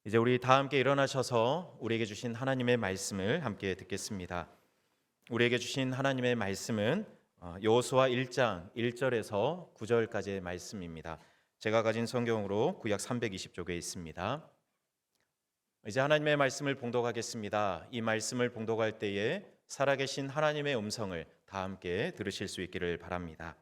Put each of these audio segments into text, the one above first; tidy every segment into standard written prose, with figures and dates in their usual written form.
이제 우리 다 함께 일어나셔서 우리에게 주신 하나님의 말씀을 함께 듣겠습니다. 우리에게 주신 하나님의 말씀은 여호수아 1장 1절에서 9절까지의 말씀입니다. 제가 가진 성경으로 구약 320쪽에 있습니다. 이제 하나님의 말씀을 봉독하겠습니다. 이 말씀을 봉독할 때에 살아계신 하나님의 음성을 다 함께 들으실 수 있기를 바랍니다.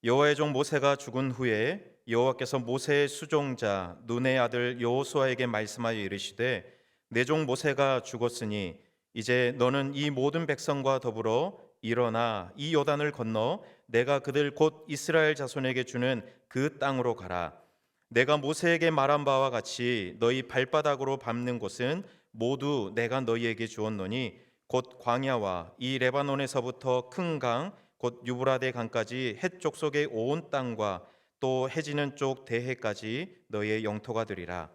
여호와의 종 모세가 죽은 후에 여호와께서 모세의 수종자 눈의 아들 여호수아에게 말씀하여 이르시되 내 종 모세가 죽었으니 이제 너는 이 모든 백성과 더불어 일어나 이 요단을 건너 내가 그들 곧 이스라엘 자손에게 주는 그 땅으로 가라. 내가 모세에게 말한 바와 같이 너희 발바닥으로 밟는 곳은 모두 내가 너희에게 주었노니 곧 광야와 이 레바논에서부터 큰 강 곧 유브라데 강까지 해 족속의 온 땅과 또 해지는 쪽 대해까지 너희의 영토가 되리라.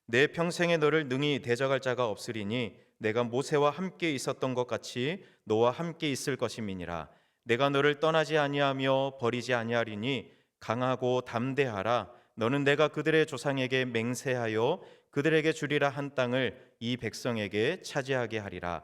내 평생에 너를 능히 대적할 자가 없으리니 내가 모세와 함께 있었던 것 같이 너와 함께 있을 것임이니라. 내가 너를 떠나지 아니하며 버리지 아니하리니 강하고 담대하라. 너는 내가 그들의 조상에게 맹세하여 그들에게 주리라 한 땅을 이 백성에게 차지하게 하리라.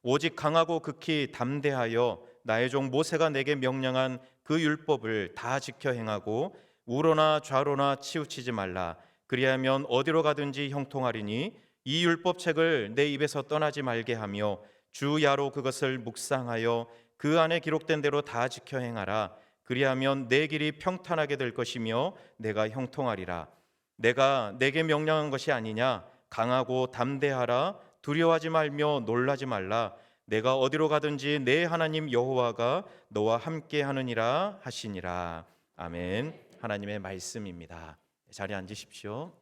오직 강하고 극히 담대하여 나의 종 모세가 내게 명령한 그 율법을 다 지켜 행하고 우로나 좌로나 치우치지 말라. 그리하면 어디로 가든지 형통하리니 이 율법책을 내 입에서 떠나지 말게 하며 주야로 그것을 묵상하여 그 안에 기록된 대로 다 지켜 행하라. 그리하면 내 길이 평탄하게 될 것이며 내가 형통하리라. 내가 내게 명령한 것이 아니냐. 강하고 담대하라. 두려워하지 말며 놀라지 말라. 내가 어디로 가든지 내 하나님 여호와가 너와 함께 하느니라 하시니라. 아멘. 하나님의 말씀입니다. 자리에 앉으십시오.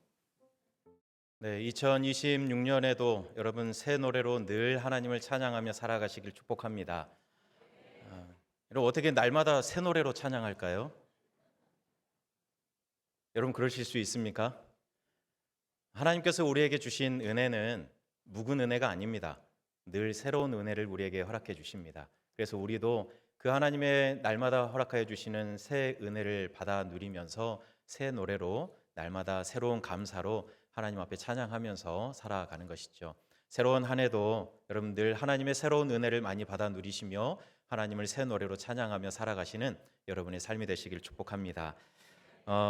네, 2026년에도 여러분 새 노래로 늘 하나님을 찬양하며 살아가시길 축복합니다. 여러분 어떻게 날마다 새 노래로 찬양할까요? 여러분 그러실 수 있습니까? 하나님께서 우리에게 주신 은혜는 묵은 은혜가 아닙니다. 늘 새로운 은혜를 우리에게 허락해 주십니다. 그래서 우리도 그 하나님의 날마다 허락하여 주시는 새 은혜를 받아 누리면서 새 노래로 날마다 새로운 감사로 하나님 앞에 찬양하면서 살아가는 것이죠. 새로운 한 해도 여러분 늘 하나님의 새로운 은혜를 많이 받아 누리시며 하나님을 새 노래로 찬양하며 살아가시는 여러분의 삶이 되시길 축복합니다.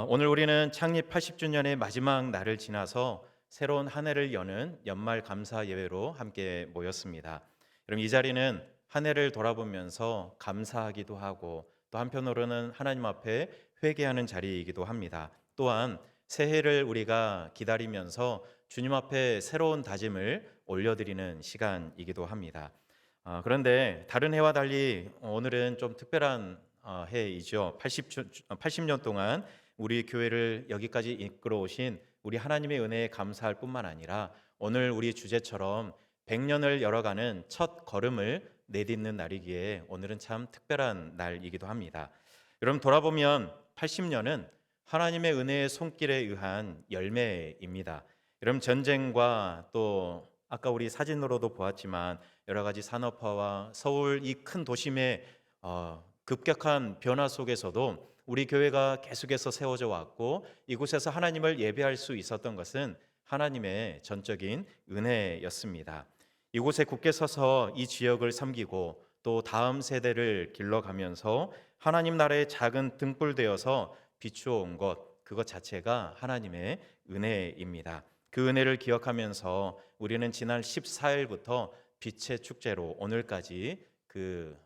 오늘 우리는 창립 80주년의 마지막 날을 지나서 새로운 한 해를 여는 연말 감사 예배로 함께 모였습니다. 여러분 이 자리는 한 해를 돌아보면서 감사하기도 하고 또 한편으로는 하나님 앞에 회개하는 자리이기도 합니다. 또한 새해를 우리가 기다리면서 주님 앞에 새로운 다짐을 올려드리는 시간이기도 합니다. 그런데 다른 해와 달리 오늘은 좀 특별한 해이죠. 80년 동안 우리 교회를 여기까지 이끌어 오신 우리 하나님의 은혜에 감사할 뿐만 아니라 오늘 우리 주제처럼 100년을 열어가는 첫 걸음을 내딛는 날이기에 오늘은 참 특별한 날이기도 합니다. 여러분 돌아보면 80년은 하나님의 은혜의 손길에 의한 열매입니다. 여러분 전쟁과 또 아까 우리 사진으로도 보았지만 여러 가지 산업화와 서울 이 큰 도심의 급격한 변화 속에서도 우리 교회가 계속해서 세워져 왔고 이곳에서 하나님을 예배할 수 있었던 것은 하나님의 전적인 은혜였습니다. 이곳에 굳게 서서 이 지역을 섬기고 또 다음 세대를 길러가면서 하나님 나라의 작은 등불 되어서 비추어 온 것, 그것 자체가 하나님의 은혜입니다. 그 은혜를 기억하면서 우리는 지난 14일부터 빛의 축제로 오늘까지 그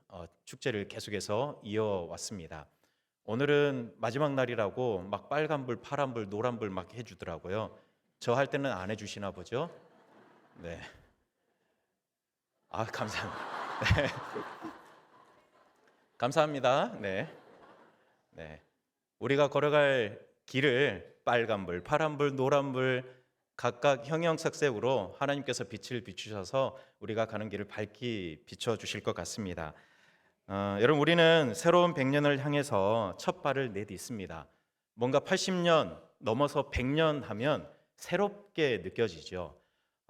축제를 계속해서 이어왔습니다. 오늘은 마지막 날이라고 막 빨간불, 파란불, 노란불 막 해주더라고요. 저 할 때는 안 해주시나 보죠? 네. 감사합니다. 네. 감사합니다. 네. 네. 우리가 걸어갈 길을 빨간불, 파란불, 노란불 각각 형형색색으로 하나님께서 빛을 비추셔서 우리가 가는 길을 밝게 비춰주실 것 같습니다. 여러분 우리는 새로운 100년을 향해서 첫 발을 내딛습니다. 뭔가 80년 넘어서 100년 하면 새롭게 느껴지죠.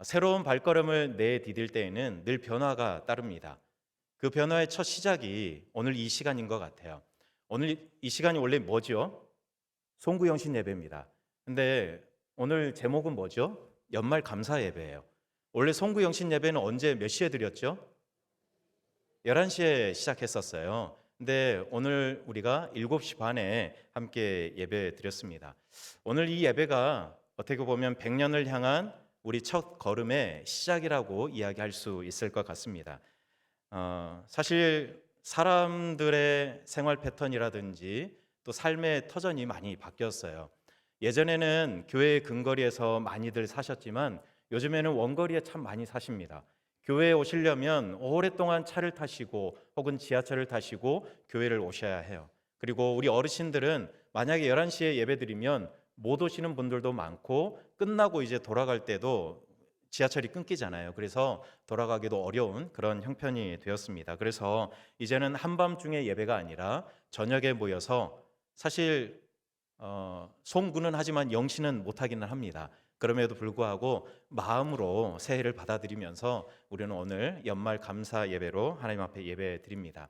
새로운 발걸음을 내디딜 때에는 늘 변화가 따릅니다. 그 변화의 첫 시작이 오늘 이 시간인 것 같아요. 오늘 이 시간이 원래 뭐죠? 송구영신 예배입니다. 근데 오늘 제목은 뭐죠? 연말 감사 예배예요. 원래 송구 영신 예배는 언제 몇 시에 드렸죠? 11시에 시작했었어요. 근데 오늘 우리가 7시 반에 함께 예배 드렸습니다. 오늘 이 예배가 어떻게 보면 100년을 향한 우리 첫 걸음의 시작이라고 이야기할 수 있을 것 같습니다. 사실 사람들의 생활 패턴이라든지 또 삶의 터전이 많이 바뀌었어요. 예전에는 교회 근거리에서 많이들 사셨지만 요즘에는 원거리에 참 많이 사십니다. 교회에 오시려면 오랫동안 차를 타시고 혹은 지하철을 타시고 교회를 오셔야 해요. 그리고 우리 어르신들은 만약에 11시에 예배드리면 못 오시는 분들도 많고 끝나고 이제 돌아갈 때도 지하철이 끊기잖아요. 그래서 돌아가기도 어려운 그런 형편이 되었습니다. 그래서 이제는 한밤중에 예배가 아니라 저녁에 모여서 사실 송구는 하지만 영신은 못하기는 합니다. 그럼에도 불구하고 마음으로 새해를 받아들이면서 우리는 오늘 연말 감사 예배로 하나님 앞에 예배 드립니다.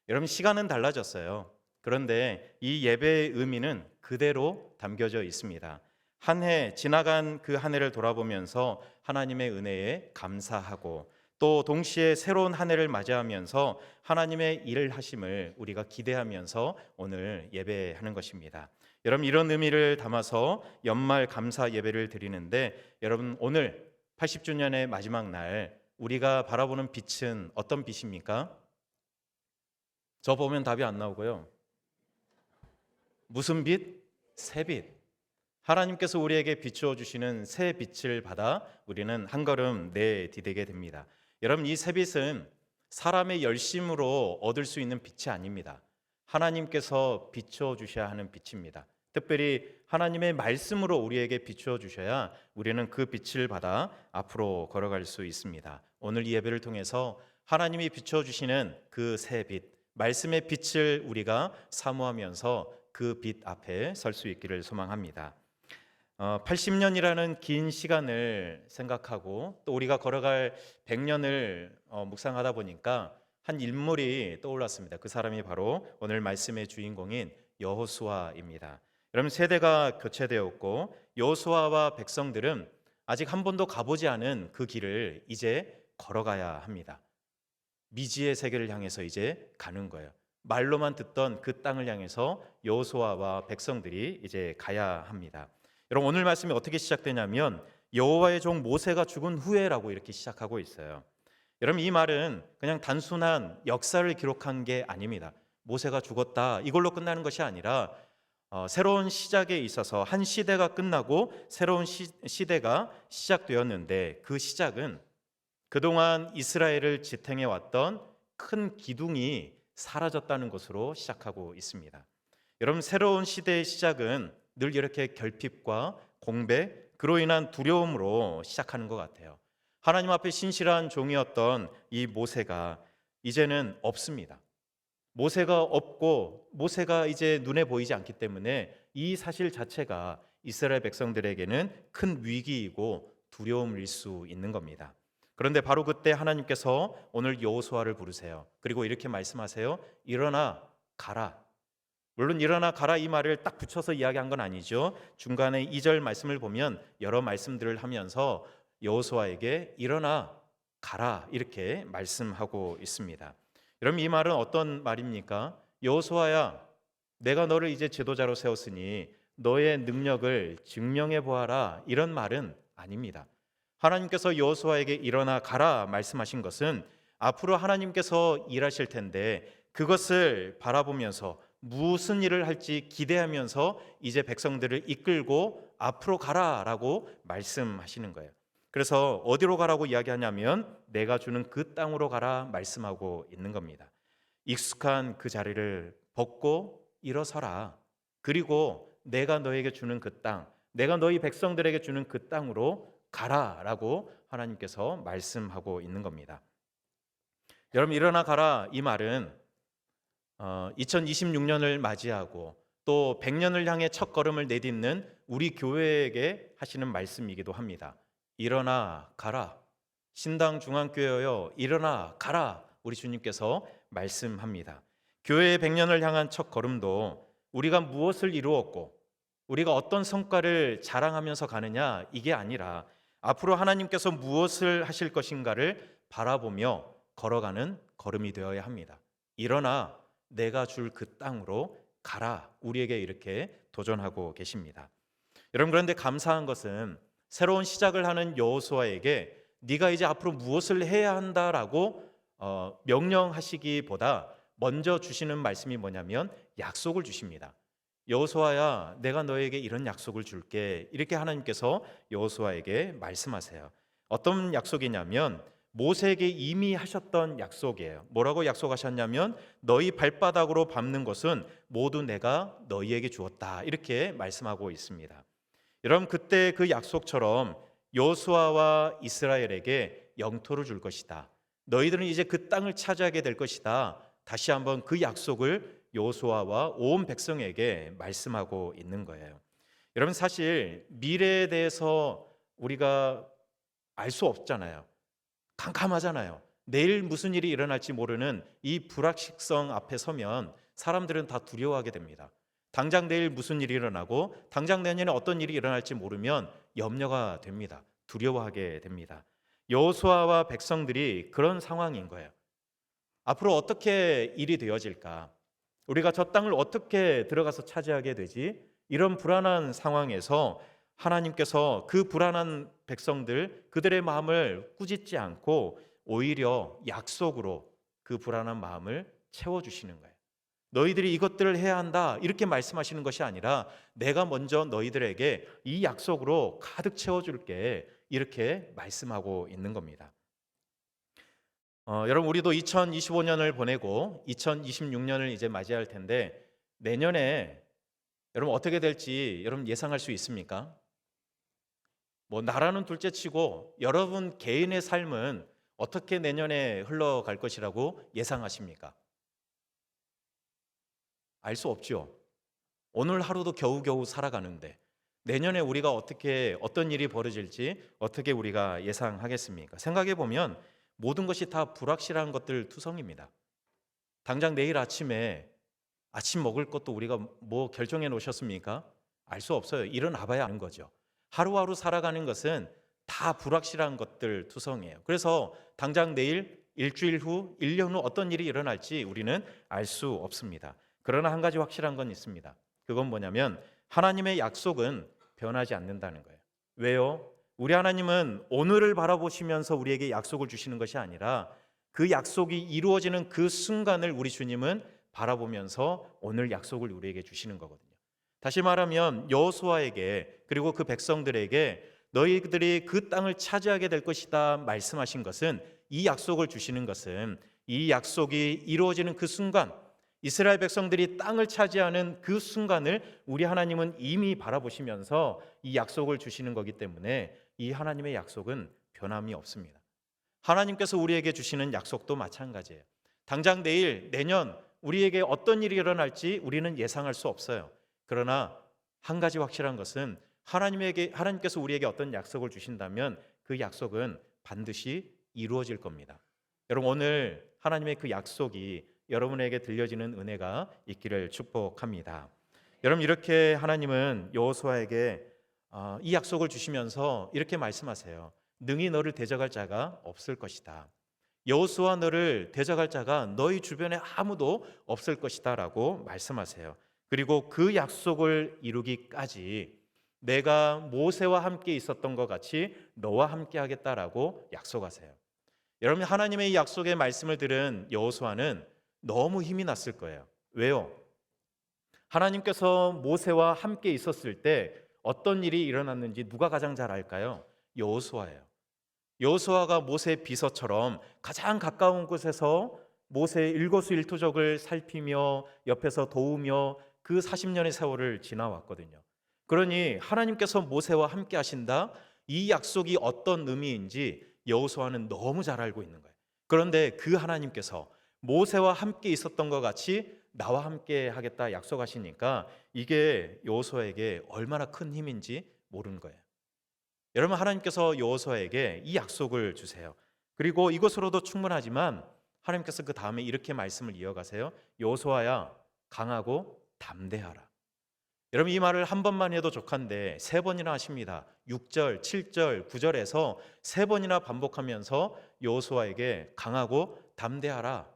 여러분, 시간은 달라졌어요. 그런데 이 예배의 의미는 그대로 담겨져 있습니다. 한 해 지나간 그 한 해를 돌아보면서 하나님의 은혜에 감사하고 또 동시에 새로운 한 해를 맞이하면서 하나님의 일을 하심을 우리가 기대하면서 오늘 예배하는 것입니다. 여러분, 이런 의미를 담아서 연말 감사 예배를 드리는데, 여러분, 오늘 80주년의 마지막 날 우리가 바라보는 빛은 어떤 빛입니까? 저 보면 답이 안 나오고요. 무슨 빛? 새빛. 하나님께서 우리에게 비추어 주시는 새 빛을 받아 우리는 한 걸음 내디디게 됩니다. 여러분, 이 새빛은 사람의 열심으로 얻을 수 있는 빛이 아닙니다. 하나님께서 비추어 주셔야 하는 빛입니다. 특별히 하나님의 말씀으로 우리에게 비추어 주셔야 우리는 그 빛을 받아 앞으로 걸어갈 수 있습니다. 오늘 이 예배를 통해서 하나님이 비추어 주시는 그 새 빛, 말씀의 빛을 우리가 사모하면서 그 빛 앞에 설 수 있기를 소망합니다. 80년이라는 긴 시간을 생각하고 또 우리가 걸어갈 100년을 묵상하다 보니까 한 인물이 떠올랐습니다. 그 사람이 바로 오늘 말씀의 주인공인 여호수아입니다. 여러분, 세대가 교체되었고 여호수아와 백성들은 아직 한 번도 가보지 않은 그 길을 이제 걸어가야 합니다. 미지의 세계를 향해서 이제 가는 거예요. 말로만 듣던 그 땅을 향해서 여호수아와 백성들이 이제 가야 합니다. 여러분, 오늘 말씀이 어떻게 시작되냐면 여호와의 종 모세가 죽은 후에라고 이렇게 시작하고 있어요. 여러분, 이 말은 그냥 단순한 역사를 기록한 게 아닙니다. 모세가 죽었다 이걸로 끝나는 것이 아니라 새로운 시작에 있어서 한 시대가 끝나고 새로운 시대가 시작되었는데 그 시작은 그동안 이스라엘을 지탱해 왔던 큰 기둥이 사라졌다는 것으로 시작하고 있습니다. 여러분, 새로운 시대의 시작은 늘 이렇게 결핍과 공백, 그로 인한 두려움으로 시작하는 것 같아요. 하나님 앞에 신실한 종이었던 이 모세가 이제는 없습니다. 모세가 없고 모세가 이제 눈에 보이지 않기 때문에 이 사실 자체가 이스라엘 백성들에게는 큰 위기이고 두려움일 수 있는 겁니다. 그런데 바로 그때 하나님께서 오늘 여호수아를 부르세요. 그리고 이렇게 말씀하세요. 일어나 가라. 물론 일어나 가라 이 말을 딱 붙여서 이야기한 건 아니죠. 중간에 2절 말씀을 보면 여러 말씀들을 하면서 여호수아에게 일어나 가라 이렇게 말씀하고 있습니다. 여러분, 이 말은 어떤 말입니까? 여호수아야, 내가 너를 이제 지도자로 세웠으니 너의 능력을 증명해 보아라, 이런 말은 아닙니다. 하나님께서 여호수아에게 일어나 가라 말씀하신 것은 앞으로 하나님께서 일하실 텐데 그것을 바라보면서 무슨 일을 할지 기대하면서 이제 백성들을 이끌고 앞으로 가라라고 말씀하시는 거예요. 그래서 어디로 가라고 이야기하냐면 내가 주는 그 땅으로 가라 말씀하고 있는 겁니다. 익숙한 그 자리를 벗고 일어서라. 그리고 내가 너에게 주는 그 땅, 내가 너희 백성들에게 주는 그 땅으로 가라라고 하나님께서 말씀하고 있는 겁니다. 여러분, 일어나 가라 이 말은 2026년을 맞이하고 또 100년을 향해 첫 걸음을 내딛는 우리 교회에게 하시는 말씀이기도 합니다. 일어나 가라. 신당 중앙교회여 일어나 가라. 우리 주님께서 말씀합니다. 교회의 100년을 향한 첫 걸음도 우리가 무엇을 이루었고 우리가 어떤 성과를 자랑하면서 가느냐 이게 아니라 앞으로 하나님께서 무엇을 하실 것인가를 바라보며 걸어가는 걸음이 되어야 합니다. 일어나 내가 줄 그 땅으로 가라. 우리에게 이렇게 도전하고 계십니다. 여러분, 그런데 감사한 것은 새로운 시작을 하는 여호수아에게 네가 이제 앞으로 무엇을 해야 한다라고 명령하시기보다 먼저 주시는 말씀이 뭐냐면 약속을 주십니다. 여호수아야, 내가 너에게 이런 약속을 줄게. 이렇게 하나님께서 여호수아에게 말씀하세요. 어떤 약속이냐면 모세에게 이미 하셨던 약속이에요. 뭐라고 약속하셨냐면 너희 발바닥으로 밟는 것은 모두 내가 너희에게 주었다. 이렇게 말씀하고 있습니다. 여러분, 그때 그 약속처럼 여호수아와 이스라엘에게 영토를 줄 것이다. 너희들은 이제 그 땅을 차지하게 될 것이다. 다시 한번 그 약속을 여호수아와 온 백성에게 말씀하고 있는 거예요. 여러분, 사실 미래에 대해서 우리가 알 수 없잖아요. 캄캄하잖아요. 내일 무슨 일이 일어날지 모르는 이 불확실성 앞에 서면 사람들은 다 두려워하게 됩니다. 당장 내일 무슨 일이 일어나고 당장 내년에 어떤 일이 일어날지 모르면 염려가 됩니다. 두려워하게 됩니다. 여호수아와 백성들이 그런 상황인 거예요. 앞으로 어떻게 일이 되어질까? 우리가 저 땅을 어떻게 들어가서 차지하게 되지? 이런 불안한 상황에서 하나님께서 그 불안한 백성들, 그들의 마음을 꾸짖지 않고 오히려 약속으로 그 불안한 마음을 채워주시는 거예요. 너희들이 이것들을 해야 한다 이렇게 말씀하시는 것이 아니라 내가 먼저 너희들에게 이 약속으로 가득 채워줄게 이렇게 말씀하고 있는 겁니다. 여러분, 우리도 2025년을 보내고 2026년을 이제 맞이할 텐데 내년에 여러분 어떻게 될지 여러분 예상할 수 있습니까? 뭐 나라는 둘째치고 여러분 개인의 삶은 어떻게 내년에 흘러갈 것이라고 예상하십니까? 알 수 없죠. 오늘 하루도 겨우겨우 살아가는데 내년에 우리가 어떤 일이 벌어질지 어떻게 우리가 예상하겠습니까? 생각해 보면 모든 것이 다 불확실한 것들 투성입니다. 당장 내일 아침에 아침 먹을 것도 우리가 뭐 결정해 놓으셨습니까? 알 수 없어요. 일어나 봐야 아는 거죠. 하루하루 살아가는 것은 다 불확실한 것들 투성이에요. 그래서 당장 내일, 일주일 후, 1년 후 어떤 일이 일어날지 우리는 알 수 없습니다. 그러나 한 가지 확실한 건 있습니다. 그건 뭐냐면 하나님의 약속은 변하지 않는다는 거예요. 왜요? 우리 하나님은 오늘을 바라보시면서 우리에게 약속을 주시는 것이 아니라 그 약속이 이루어지는 그 순간을 우리 주님은 바라보면서 오늘 약속을 우리에게 주시는 거거든요. 다시 말하면 여호수아에게 그리고 그 백성들에게 너희들이 그 땅을 차지하게 될 것이다 말씀하신 것은 이 약속을 주시는 것은 이 약속이 이루어지는 그 순간 이스라엘 백성들이 땅을 차지하는 그 순간을 우리 하나님은 이미 바라보시면서 이 약속을 주시는 거기 때문에 이 하나님의 약속은 변함이 없습니다. 하나님께서 우리에게 주시는 약속도 마찬가지예요. 당장 내일, 내년 우리에게 어떤 일이 일어날지 우리는 예상할 수 없어요. 그러나 한 가지 확실한 것은 하나님께서 우리에게 어떤 약속을 주신다면 그 약속은 반드시 이루어질 겁니다. 여러분, 오늘 하나님의 그 약속이 여러분에게 들려지는 은혜가 있기를 축복합니다. 여러분, 이렇게 하나님은 여호수아에게 이 약속을 주시면서 이렇게 말씀하세요. 능히 너를 대적할 자가 없을 것이다. 여호수아, 너를 대적할 자가 너희 주변에 아무도 없을 것이다 라고 말씀하세요. 그리고 그 약속을 이루기까지 내가 모세와 함께 있었던 것 같이 너와 함께 하겠다라고 약속하세요. 여러분, 하나님의 이 약속의 말씀을 들은 여호수아는 너무 힘이 났을 거예요. 왜요? 하나님께서 모세와 함께 있었을 때 어떤 일이 일어났는지 누가 가장 잘 알까요? 여호수아예요. 여호수아가 모세의 비서처럼 가장 가까운 곳에서 모세의 일거수일투족을 살피며 옆에서 도우며 그 40년의 세월을 지나왔거든요. 그러니 하나님께서 모세와 함께 하신다, 이 약속이 어떤 의미인지 여호수아는 너무 잘 알고 있는 거예요. 그런데 그 하나님께서 모세와 함께 있었던 것 같이 나와 함께 하겠다 약속하시니까 이게 여호수아에게 얼마나 큰 힘인지 모르는 거예요. 여러분, 하나님께서 여호수아에게 이 약속을 주세요. 그리고 이것으로도 충분하지만 하나님께서 그 다음에 이렇게 말씀을 이어가세요. 여호수아야, 강하고 담대하라. 여러분 이 말을 한 번만 해도 족한데 세 번이나 하십니다. 6절, 7절, 9절에서 세 번이나 반복하면서 여호수아에게 강하고 담대하라.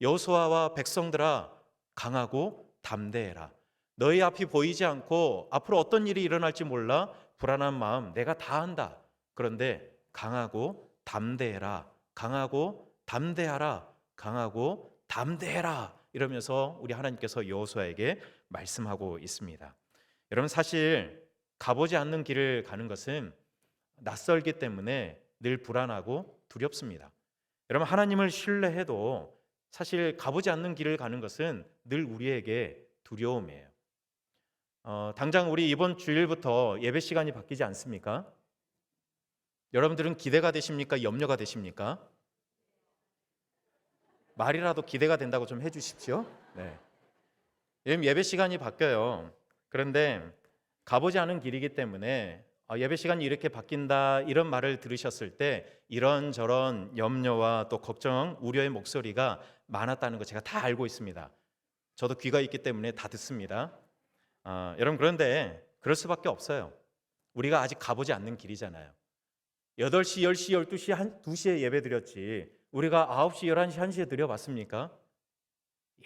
여호수아와 백성들아 강하고 담대해라. 너희 앞이 보이지 않고 앞으로 어떤 일이 일어날지 몰라 불안한 마음 내가 다 안다. 그런데 강하고 담대해라. 강하고 담대하라. 강하고 담대해라. 이러면서 우리 하나님께서 여호수아에게 말씀하고 있습니다. 여러분 사실 가보지 않는 길을 가는 것은 낯설기 때문에 늘 불안하고 두렵습니다. 여러분 하나님을 신뢰해도 사실 가보지 않는 길을 가는 것은 늘 우리에게 두려움이에요. 당장 우리 이번 주일부터 예배 시간이 바뀌지 않습니까? 여러분들은 기대가 되십니까? 염려가 되십니까? 말이라도 기대가 된다고 좀 해주십시오. 네. 예배 시간이 바뀌어요. 그런데 가보지 않은 길이기 때문에 예배 시간이 이렇게 바뀐다 이런 말을 들으셨을 때 이런저런 염려와 또 걱정, 우려의 목소리가 많았다는 거 제가 다 알고 있습니다. 저도 귀가 있기 때문에 다 듣습니다. 여러분 그런데 그럴 수밖에 없어요. 우리가 아직 가보지 않는 길이잖아요. 8시, 10시, 12시, 2시에 예배 드렸지 우리가 9시, 11시, 1시에 드려봤습니까?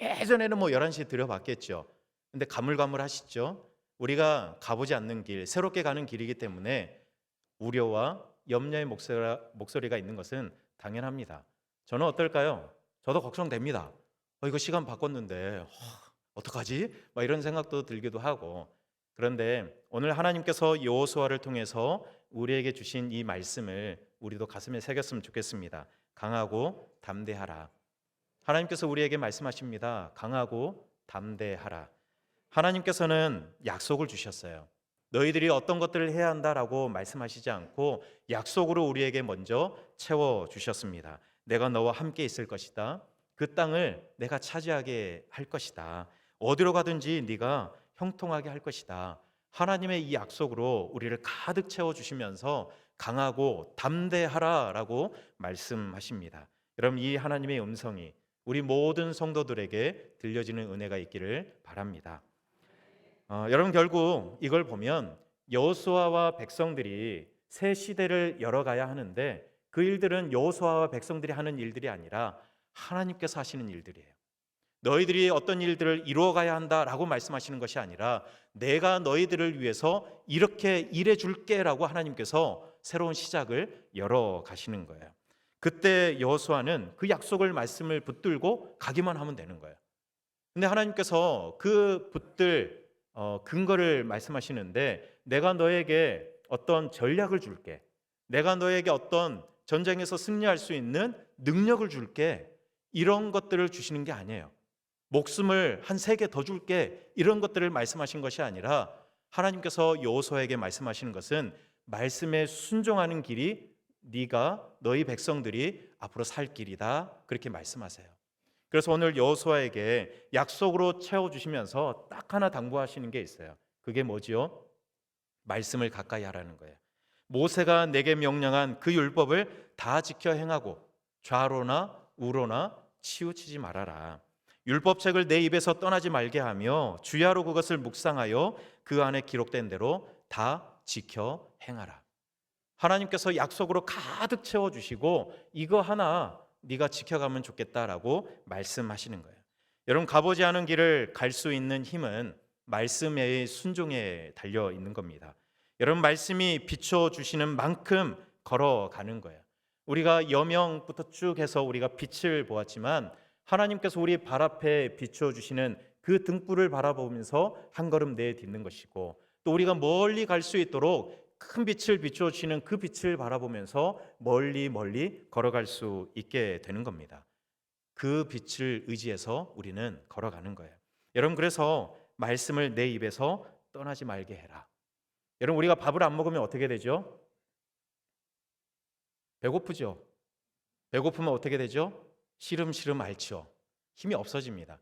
예전에는 뭐 11시에 드려봤겠죠. 근데 가물가물하시죠? 우리가 가보지 않는 길, 새롭게 가는 길이기 때문에 우려와 염려의 목소리가 있는 것은 당연합니다. 저는 어떨까요? 저도 걱정됩니다. 이거 시간 바꿨는데 어떡하지? 막 이런 생각도 들기도 하고. 그런데 오늘 하나님께서 여호수아를 통해서 우리에게 주신 이 말씀을 우리도 가슴에 새겼으면 좋겠습니다. 강하고 담대하라. 하나님께서 우리에게 말씀하십니다. 강하고 담대하라. 하나님께서는 약속을 주셨어요. 너희들이 어떤 것들을 해야 한다라고 말씀하시지 않고 약속으로 우리에게 먼저 채워주셨습니다. 내가 너와 함께 있을 것이다. 그 땅을 내가 차지하게 할 것이다. 어디로 가든지 네가 형통하게 할 것이다. 하나님의 이 약속으로 우리를 가득 채워주시면서 강하고 담대하라라고 말씀하십니다. 여러분 이 하나님의 음성이 우리 모든 성도들에게 들려지는 은혜가 있기를 바랍니다. 여러분 결국 이걸 보면 여호수아와 백성들이 새 시대를 열어가야 하는데 그 일들은 여호수아와 백성들이 하는 일들이 아니라 하나님께서 하시는 일들이에요. 너희들이 어떤 일들을 이루어가야 한다라고 말씀하시는 것이 아니라 내가 너희들을 위해서 이렇게 일해 줄게라고 하나님께서 새로운 시작을 열어가시는 거예요. 그때 여호수아는 그 약속을 말씀을 붙들고 가기만 하면 되는 거예요. 근데 하나님께서 그 붙들 근거를 말씀하시는데 내가 너에게 어떤 전략을 줄게. 내가 너에게 어떤 전쟁에서 승리할 수 있는 능력을 줄게. 이런 것들을 주시는 게 아니에요. 목숨을 한 3개 더 줄게. 이런 것들을 말씀하신 것이 아니라 하나님께서 여호수아에게 말씀하시는 것은 말씀에 순종하는 길이 네가 너희 백성들이 앞으로 살 길이다. 그렇게 말씀하세요. 그래서 오늘 여호수아에게 약속으로 채워주시면서 딱 하나 당부하시는 게 있어요. 그게 뭐지요? 말씀을 가까이 하라는 거예요. 모세가 내게 명령한 그 율법을 다 지켜 행하고 좌로나 우로나 치우치지 말아라. 율법책을 내 입에서 떠나지 말게 하며 주야로 그것을 묵상하여 그 안에 기록된 대로 다 지켜 행하라. 하나님께서 약속으로 가득 채워주시고 이거 하나 네가 지켜가면 좋겠다라고 말씀하시는 거예요. 여러분 가보지 않은 길을 갈 수 있는 힘은 말씀의 순종에 달려 있는 겁니다. 여러분 말씀이 비춰주시는 만큼 걸어가는 거예요. 우리가 여명부터 쭉 해서 우리가 빛을 보았지만 하나님께서 우리 발 앞에 비춰주시는 그 등불을 바라보면서 한 걸음 내딛는 것이고 또 우리가 멀리 갈 수 있도록 큰 빛을 비춰주시는 그 빛을 바라보면서 멀리 걸어갈 수 있게 되는 겁니다. 그 빛을 의지해서 우리는 걸어가는 거예요. 여러분 그래서 말씀을 내 입에서 떠나지 말게 해라. 여러분 우리가 밥을 안 먹으면 어떻게 되죠? 배고프죠? 배고프면 어떻게 되죠? 시름시름 앓죠. 힘이 없어집니다.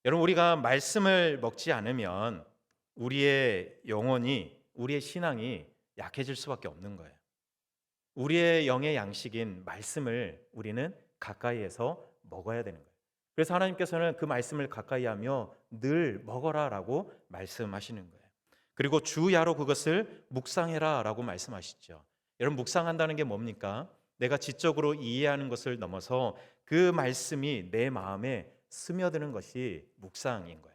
여러분 우리가 말씀을 먹지 않으면 우리의 영혼이 우리의 신앙이 약해질 수밖에 없는 거예요. 우리의 영의 양식인 말씀을 우리는 가까이에서 먹어야 되는 거예요. 그래서 하나님께서는 그 말씀을 가까이 하며 늘 먹어라라고 말씀하시는 거예요. 그리고 주야로 그것을 묵상해라라고 말씀하시죠. 여러분, 묵상한다는 게 뭡니까? 내가 지적으로 이해하는 것을 넘어서 그 말씀이 내 마음에 스며드는 것이 묵상인 거예요.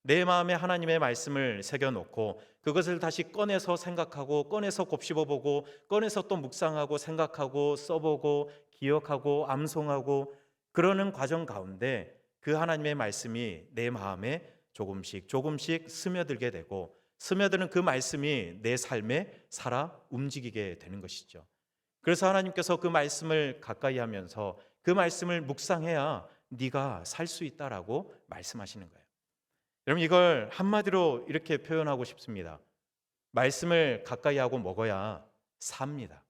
내 마음에 하나님의 말씀을 새겨놓고 그것을 다시 꺼내서 생각하고 꺼내서 곱씹어보고 꺼내서 또 묵상하고 생각하고 써보고 기억하고 암송하고 그러는 과정 가운데 그 하나님의 말씀이 내 마음에 조금씩 조금씩 스며들게 되고 스며드는 그 말씀이 내 삶에 살아 움직이게 되는 것이죠. 그래서 하나님께서 그 말씀을 가까이 하면서 그 말씀을 묵상해야 네가 살 수 있다라고 말씀하시는 거예요. 여러분, 이걸 한마디로 이렇게 표현하고 싶습니다. 말씀을 가까이 하고 먹어야 삽니다.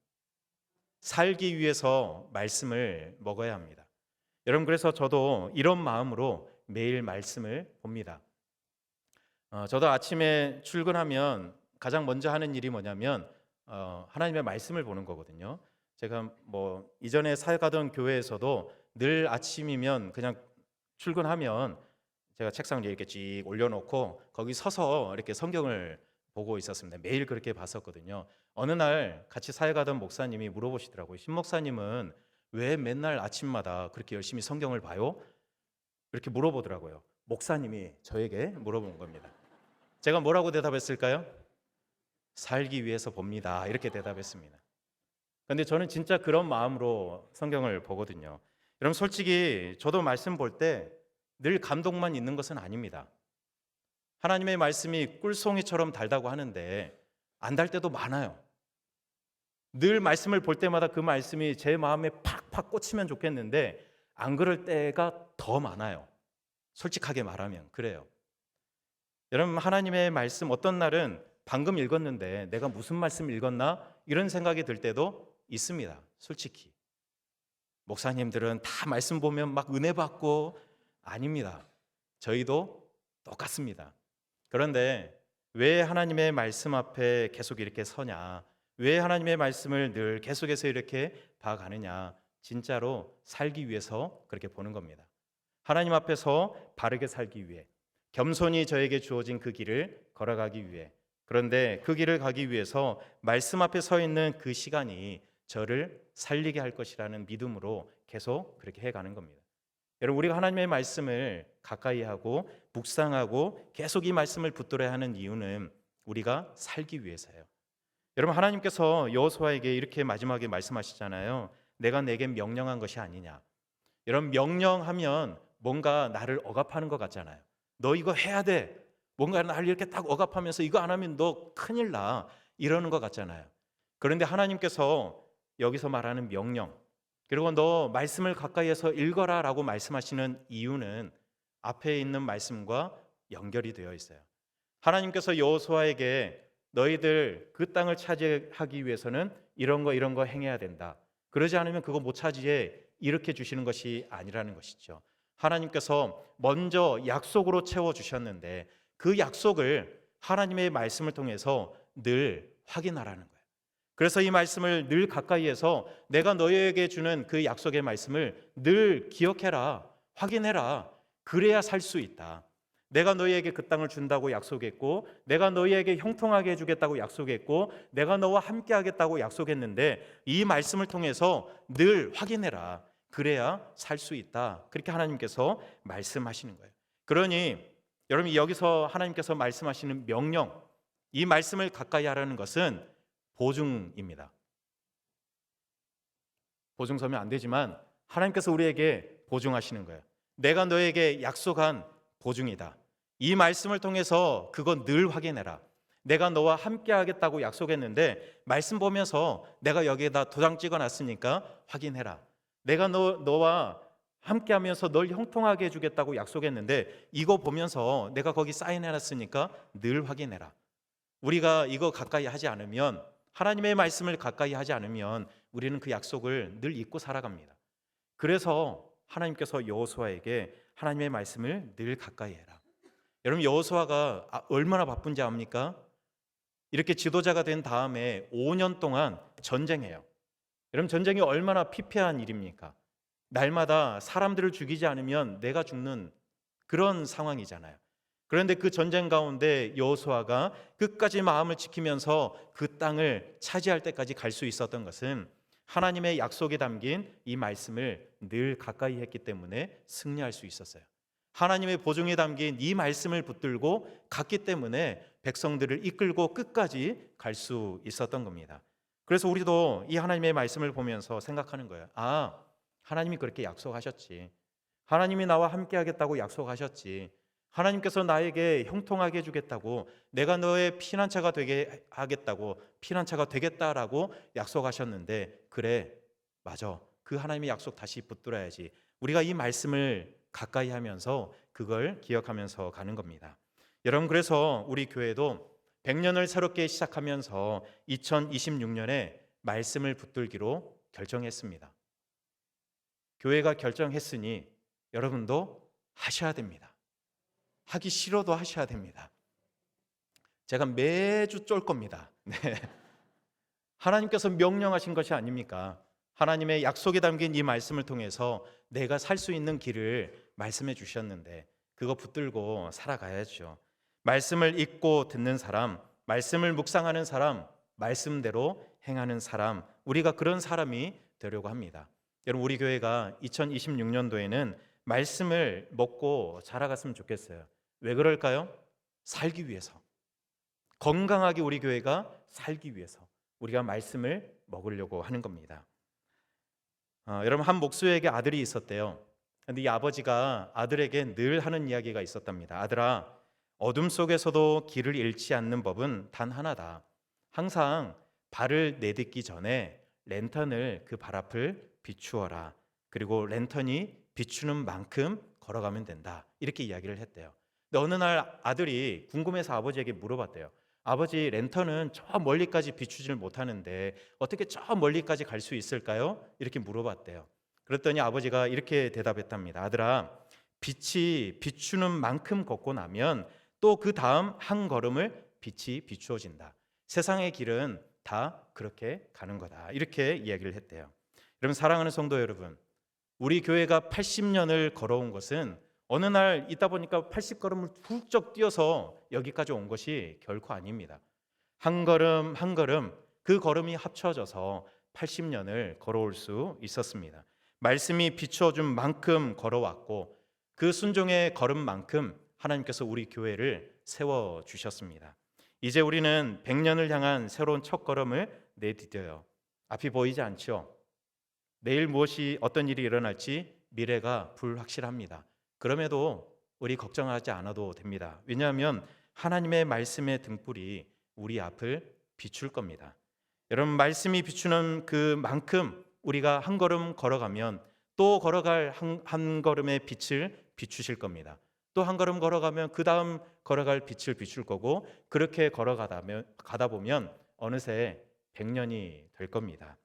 살기 위해서 말씀을 먹어야 합니다. 여러분, 그래서 저도 이런 마음으로 매일 말씀을 봅니다. 저도 아침에 출근하면 가장 먼저 하는 일이 뭐냐면 하나님의 말씀을 보는 거거든요. 제가 뭐 이전에 살가던 교회에서도 늘 아침이면 그냥 출근하면 제가 책상 위에 이렇게 쭉 올려놓고 거기 서서 이렇게 성경을 보고 있었습니다. 매일 그렇게 봤었거든요. 어느 날 같이 사역하던 목사님이 물어보시더라고요. 신 목사님은 왜 맨날 아침마다 그렇게 열심히 성경을 봐요? 이렇게 물어보더라고요. 목사님이 저에게 물어본 겁니다. 제가 뭐라고 대답했을까요? 살기 위해서 봅니다. 이렇게 대답했습니다. 그런데 저는 진짜 그런 마음으로 성경을 보거든요. 여러분, 솔직히 저도 말씀 볼 때 늘 감동만 있는 것은 아닙니다. 하나님의 말씀이 꿀송이처럼 달다고 하는데 안 달 때도 많아요. 늘 말씀을 볼 때마다 그 말씀이 제 마음에 팍팍 꽂히면 좋겠는데 안 그럴 때가 더 많아요. 솔직하게 말하면 그래요. 여러분, 하나님의 말씀 어떤 날은 방금 읽었는데 내가 무슨 말씀 읽었나 이런 생각이 들 때도 있습니다. 솔직히 목사님들은 다 말씀 보면 막 은혜 받고 아닙니다. 저희도 똑같습니다. 그런데 왜 하나님의 말씀 앞에 계속 이렇게 서냐? 왜 하나님의 말씀을 늘 계속해서 이렇게 봐가느냐? 진짜로 살기 위해서 그렇게 보는 겁니다. 하나님 앞에서 바르게 살기 위해, 겸손히 저에게 주어진 그 길을 걸어가기 위해, 그런데 그 길을 가기 위해서 말씀 앞에 서 있는 그 시간이 저를 살리게 할 것이라는 믿음으로 계속 그렇게 해가는 겁니다. 여러분, 우리가 하나님의 말씀을 가까이 하고 묵상하고 계속 이 말씀을 붙들어야 하는 이유는 우리가 살기 위해서예요. 여러분, 하나님께서 여호수아에게 이렇게 마지막에 말씀하시잖아요. 내가 내게 명령한 것이 아니냐. 여러분, 명령하면 뭔가 나를 억압하는 것 같잖아요. 너 이거 해야 돼. 뭔가 나를 이렇게 딱 억압하면서 이거 안 하면 너 큰일 나. 이러는 것 같잖아요. 그런데 하나님께서 여기서 말하는 명령, 그리고 너 말씀을 가까이에서 읽어라 라고 말씀하시는 이유는 앞에 있는 말씀과 연결이 되어 있어요. 하나님께서 여호수아에게 너희들 그 땅을 차지하기 위해서는 이런 거 행해야 된다. 그러지 않으면 그거 못 차지해. 이렇게 주시는 것이 아니라는 것이죠. 하나님께서 먼저 약속으로 채워주셨는데 그 약속을 하나님의 말씀을 통해서 늘 확인하라는 거예요. 그래서 이 말씀을 늘 가까이에서 내가 너희에게 주는 그 약속의 말씀을 늘 기억해라, 확인해라. 그래야 살 수 있다. 내가 너희에게 그 땅을 준다고 약속했고, 내가 너희에게 형통하게 해주겠다고 약속했고, 내가 너와 함께 하겠다고 약속했는데 이 말씀을 통해서 늘 확인해라. 그래야 살 수 있다. 그렇게 하나님께서 말씀하시는 거예요. 그러니 여러분, 여기서 하나님께서 말씀하시는 명령, 이 말씀을 가까이 하라는 것은 보증입니다. 보증 서면 안 되지만 하나님께서 우리에게 보증하시는 거예요. 내가 너에게 약속한 보증이다. 이 말씀을 통해서 그건 늘 확인해라. 내가 너와 함께 하겠다고 약속했는데 말씀 보면서 내가 여기에다 도장 찍어놨으니까 확인해라. 내가 너와 함께 하면서 널 형통하게 해주겠다고 약속했는데 이거 보면서 내가 거기 사인해놨으니까 늘 확인해라. 우리가 이거 가까이 하지 않으면, 하나님의 말씀을 가까이 하지 않으면 우리는 그 약속을 늘 잊고 살아갑니다. 그래서 하나님께서 여호수아에게 하나님의 말씀을 늘 가까이 해라. 여러분, 여호수아가 얼마나 바쁜지 압니까? 이렇게 지도자가 된 다음에 5년 동안 전쟁해요. 여러분, 전쟁이 얼마나 피폐한 일입니까? 날마다 사람들을 죽이지 않으면 내가 죽는 그런 상황이잖아요. 그런데 그 전쟁 가운데 여호수아가 끝까지 마음을 지키면서 그 땅을 차지할 때까지 갈 수 있었던 것은 하나님의 약속에 담긴 이 말씀을 늘 가까이 했기 때문에 승리할 수 있었어요. 하나님의 보증에 담긴 이 말씀을 붙들고 갔기 때문에 백성들을 이끌고 끝까지 갈 수 있었던 겁니다. 그래서 우리도 이 하나님의 말씀을 보면서 생각하는 거예요. 아, 하나님이 그렇게 약속하셨지. 하나님이 나와 함께 하겠다고 약속하셨지. 하나님께서 나에게 형통하게 해주겠다고, 내가 너의 피난처가 되게 하겠다고, 피난처가 되겠다라고 약속하셨는데, 그래, 맞아. 그 하나님의 약속 다시 붙들어야지. 우리가 이 말씀을 가까이 하면서 그걸 기억하면서 가는 겁니다. 여러분, 그래서 우리 교회도 100년을 새롭게 시작하면서 2026년에 말씀을 붙들기로 결정했습니다. 교회가 결정했으니 여러분도 하셔야 됩니다. 하기 싫어도 하셔야 됩니다. 제가 매주 쫄 겁니다. 네. 하나님께서 명령하신 것이 아닙니까? 하나님의 약속에 담긴 이 말씀을 통해서 내가 살 수 있는 길을 말씀해 주셨는데 그거 붙들고 살아가야죠. 말씀을 읽고 듣는 사람, 말씀을 묵상하는 사람, 말씀대로 행하는 사람, 우리가 그런 사람이 되려고 합니다. 여러분, 우리 교회가 2026년도에는 말씀을 먹고 자라갔으면 좋겠어요. 왜 그럴까요? 살기 위해서. 건강하게 우리 교회가 살기 위해서 우리가 말씀을 먹으려고 하는 겁니다. 여러분, 한 목수에게 아들이 있었대요. 근데 이 아버지가 아들에게 늘 하는 이야기가 있었답니다. 아들아, 어둠 속에서도 길을 잃지 않는 법은 단 하나다. 항상 발을 내딛기 전에 랜턴을 그 발 앞을 비추어라. 그리고 랜턴이 비추는 만큼 걸어가면 된다. 이렇게 이야기를 했대요. 근데 어느 날 아들이 궁금해서 아버지에게 물어봤대요. 아버지, 랜턴은 저 멀리까지 비추질 못하는데 어떻게 저 멀리까지 갈 수 있을까요? 이렇게 물어봤대요. 그랬더니 아버지가 이렇게 대답했답니다. 아들아, 빛이 비추는 만큼 걷고 나면 또 그 다음 한 걸음을 빛이 비추어진다. 세상의 길은 다 그렇게 가는 거다. 이렇게 이야기를 했대요. 여러분, 사랑하는 성도 여러분, 우리 교회가 80년을 걸어온 것은 어느 날 있다 보니까 80걸음을 훌쩍 뛰어서 여기까지 온 것이 결코 아닙니다. 한 걸음 한 걸음 그 걸음이 합쳐져서 80년을 걸어올 수 있었습니다. 말씀이 비춰준 만큼 걸어왔고 그 순종의 걸음만큼 하나님께서 우리 교회를 세워주셨습니다. 이제 우리는 100년을 향한 새로운 첫걸음을 내디뎌요. 앞이 보이지 않죠? 내일 무엇이 어떤 일이 일어날지 미래가 불확실합니다. 그럼에도 우리 걱정하지 않아도 됩니다. 왜냐하면 하나님의 말씀의 등불이 우리 앞을 비출 겁니다. 여러분, 말씀이 비추는 그만큼 우리가 한 걸음 걸어가면 또 걸어갈 한 걸음의 빛을 비추실 겁니다. 또 한 걸음 걸어가면 그 다음 걸어갈 빛을 비출 거고 그렇게 가다 보면 어느새 100년이 될 겁니다.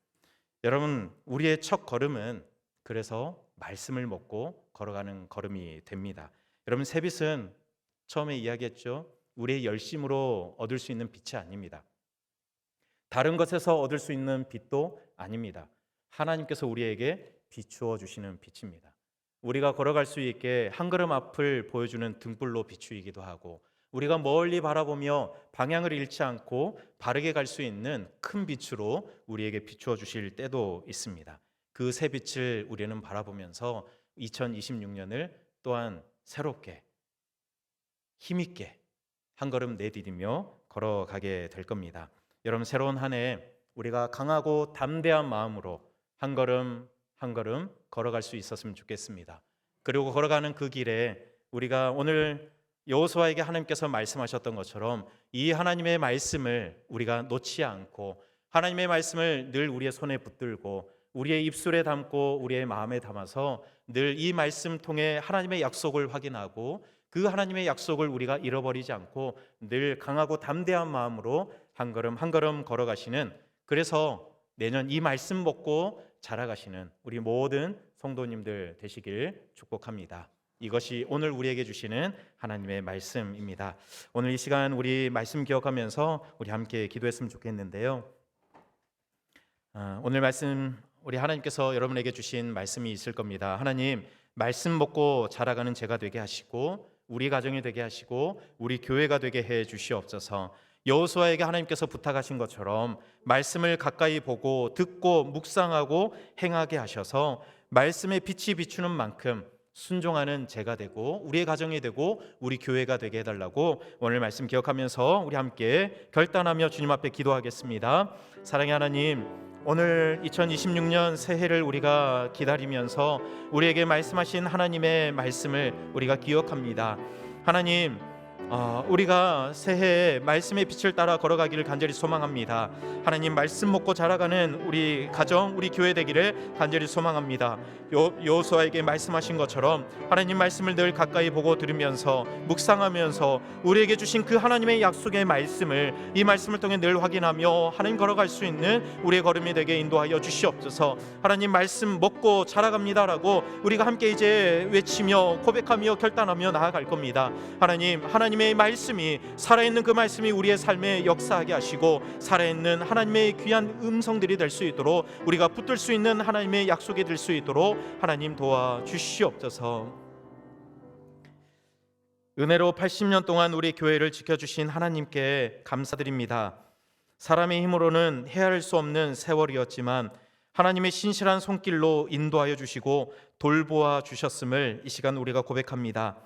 여러분, 우리의 첫 걸음은 그래서 말씀을 먹고 걸어가는 걸음이 됩니다. 여러분, 새빛은 처음에 이야기했죠. 우리의 열심으로 얻을 수 있는 빛이 아닙니다. 다른 것에서 얻을 수 있는 빛도 아닙니다. 하나님께서 우리에게 비추어 주시는 빛입니다. 우리가 걸어갈 수 있게 한 걸음 앞을 보여주는 등불로 비추이기도 하고 우리가 멀리 바라보며 방향을 잃지 않고 바르게 갈 수 있는 큰 빛으로 우리에게 비추어 주실 때도 있습니다. 그 새 빛을 우리는 바라보면서 2026년을 또한 새롭게 힘있게 한 걸음 내디디며 걸어가게 될 겁니다. 여러분, 새로운 한 해 우리가 강하고 담대한 마음으로 한 걸음 한 걸음 걸어갈 수 있었으면 좋겠습니다. 그리고 걸어가는 그 길에 우리가 오늘 여호수아에게 하나님께서 말씀하셨던 것처럼 이 하나님의 말씀을 우리가 놓지 않고 하나님의 말씀을 늘 우리의 손에 붙들고 우리의 입술에 담고 우리의 마음에 담아서 늘 이 말씀 통해 하나님의 약속을 확인하고 그 하나님의 약속을 우리가 잃어버리지 않고 늘 강하고 담대한 마음으로 한 걸음 한 걸음 걸어가시는, 그래서 내년 이 말씀 먹고 자라가시는 우리 모든 성도님들 되시길 축복합니다. 이것이 오늘 우리에게 주시는 하나님의 말씀입니다. 오늘 이 시간 우리 말씀 기억하면서 우리 함께 기도했으면 좋겠는데요. 오늘 말씀 우리 하나님께서 여러분에게 주신 말씀이 있을 겁니다. 하나님, 말씀 먹고 자라가는 제가 되게 하시고 우리 가정이 되게 하시고 우리 교회가 되게 해 주시옵소서. 여호수아에게 하나님께서 부탁하신 것처럼 말씀을 가까이 보고 듣고 묵상하고 행하게 하셔서 말씀의 빛이 비추는 만큼 순종하는 제가 되고 우리의 가정이 되고 우리 교회가 되게 해달라고 오늘 말씀 기억하면서 우리 함께 결단하며 주님 앞에 기도하겠습니다. 사랑의 하나님, 오늘 2026년 새해를 우리가 기다리면서 우리에게 말씀하신 하나님의 말씀을 우리가 기억합니다. 하나님, 우리가 새해에 말씀의 빛을 따라 걸어가기를 간절히 소망합니다. 하나님, 말씀 먹고 자라가는 우리 가정, 우리 교회 되기를 간절히 소망합니다. 여호수아에게 말씀하신 것처럼 하나님 말씀을 늘 가까이 보고 들으면서 묵상하면서 우리에게 주신 그 하나님의 약속의 말씀을 이 말씀을 통해 늘 확인하며 하나님 걸어갈 수 있는 우리의 걸음이 되게 인도하여 주시옵소서. 하나님, 말씀 먹고 자라갑니다라고 우리가 함께 이제 외치며 고백하며 결단하며 나아갈 겁니다. 하나님의 말씀이 살아있는 그 말씀이 우리의 삶에 역사하게 하시고 살아있는 하나님의 귀한 음성들이 될 수 있도록 우리가 붙들 수 있는 하나님의 약속이 될 수 있도록 하나님 도와주시옵소서. 은혜로 80년 동안 우리 교회를 지켜주신 하나님께 감사드립니다. 사람의 힘으로는 헤아릴 수 없는 세월이었지만 하나님의 신실한 손길로 인도하여 주시고 돌보아 주셨음을 이 시간 우리가 고백합니다.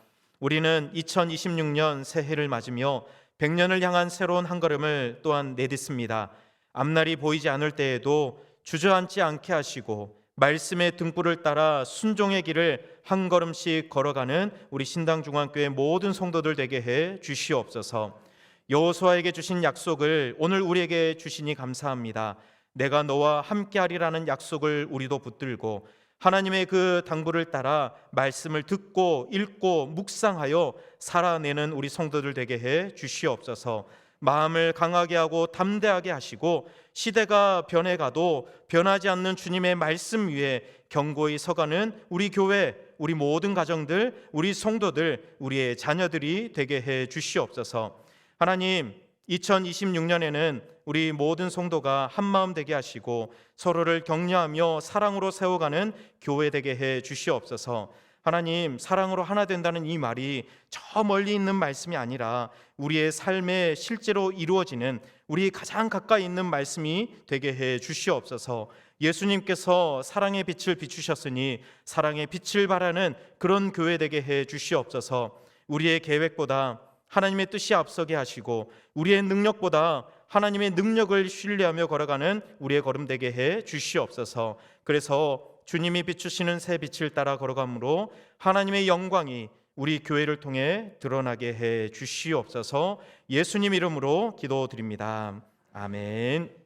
우리는 2026년 새해를 맞으며 100년을 향한 새로운 한 걸음을 또한 내딛습니다. 앞날이 보이지 않을 때에도 주저앉지 않게 하시고 말씀의 등불을 따라 순종의 길을 한 걸음씩 걸어가는 우리 신당중앙교회 모든 성도들 되게 해 주시옵소서. 여호수아에게 주신 약속을 오늘 우리에게 주시니 감사합니다. 내가 너와 함께하리라는 약속을 우리도 붙들고 하나님의 그 당부를 따라 말씀을 듣고 읽고 묵상하여 살아내는 우리 성도들 되게 해 주시옵소서. 마음을 강하게 하고 담대하게 하시고 시대가 변해가도 변하지 않는 주님의 말씀 위에 견고히 서가는 우리 교회, 우리 모든 가정들, 우리 성도들, 우리의 자녀들이 되게 해 주시옵소서. 하나님, 2026년에는 우리 모든 성도가 한마음 되게 하시고 서로를 격려하며 사랑으로 세워가는 교회 되게 해 주시옵소서. 하나님, 사랑으로 하나 된다는 이 말이 저 멀리 있는 말씀이 아니라 우리의 삶에 실제로 이루어지는 우리 가장 가까이 있는 말씀이 되게 해 주시옵소서. 예수님께서 사랑의 빛을 비추셨으니 사랑의 빛을 발하는 그런 교회 되게 해 주시옵소서. 우리의 계획보다 하나님의 뜻이 앞서게 하시고 우리의 능력보다 하나님의 능력을 신뢰하며 걸어가는 우리의 걸음 되게 해 주시옵소서. 그래서 주님이 비추시는 새 빛을 따라 걸어감으로 하나님의 영광이 우리 교회를 통해 드러나게 해 주시옵소서. 예수님 이름으로 기도드립니다. 아멘.